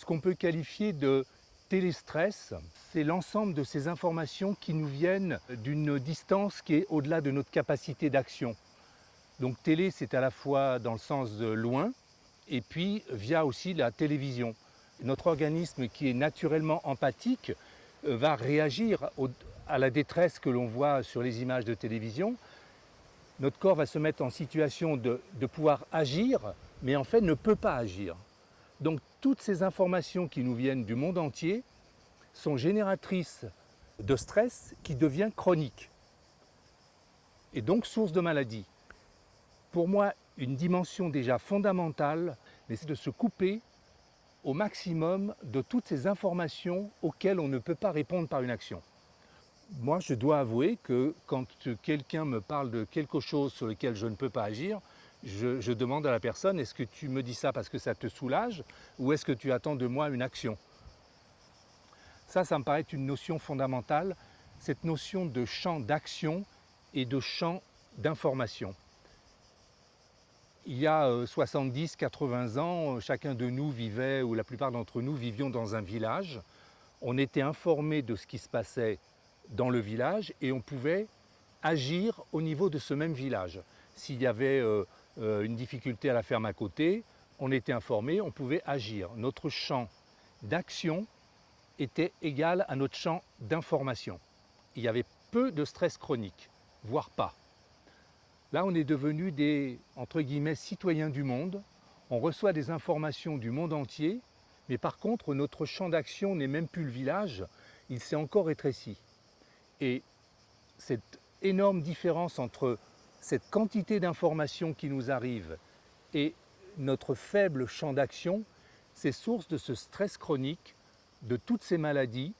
ce qu'on peut qualifier de téléstress. C'est l'ensemble de ces informations qui nous viennent d'une distance qui est au-delà de notre capacité d'action. Donc télé, c'est à la fois dans le sens de loin, et puis via aussi la télévision. Notre organisme qui est naturellement empathique va réagir à la détresse que l'on voit sur les images de télévision. Notre corps va se mettre en situation de pouvoir agir, mais en fait ne peut pas agir. Donc toutes ces informations qui nous viennent du monde entier sont génératrices de stress qui devient chronique et donc source de maladie. Pour moi, une dimension déjà fondamentale, c'est de se couper au maximum de toutes ces informations auxquelles on ne peut pas répondre par une action. Moi, je dois avouer que quand quelqu'un me parle de quelque chose sur lequel je ne peux pas agir, je demande à la personne, est-ce que tu me dis ça parce que ça te soulage ou est-ce que tu attends de moi une action? Ça me paraît être une notion fondamentale, cette notion de champ d'action et de champ d'information. Il y a 70-80 ans, chacun de nous vivait, ou la plupart d'entre nous vivions dans un village. On était informé de ce qui se passait dans le village et on pouvait agir au niveau de ce même village. S'il y avait une difficulté à la ferme à côté, on était informé, on pouvait agir. Notre champ d'action était égal à notre champ d'information. Il y avait peu de stress chronique, voire pas. Là, on est devenus des, entre guillemets, citoyens du monde. On reçoit des informations du monde entier, mais par contre, notre champ d'action n'est même plus le village, il s'est encore rétréci. Et cette énorme différence entre cette quantité d'informations qui nous arrive et notre faible champ d'action, c'est source de ce stress chronique, de toutes ces maladies.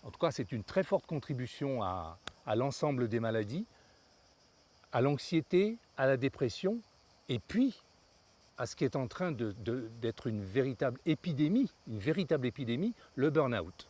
En tout cas, c'est une très forte contribution à l'ensemble des maladies, à l'anxiété, à la dépression, et puis à ce qui est en train d'être une véritable épidémie, le burn-out.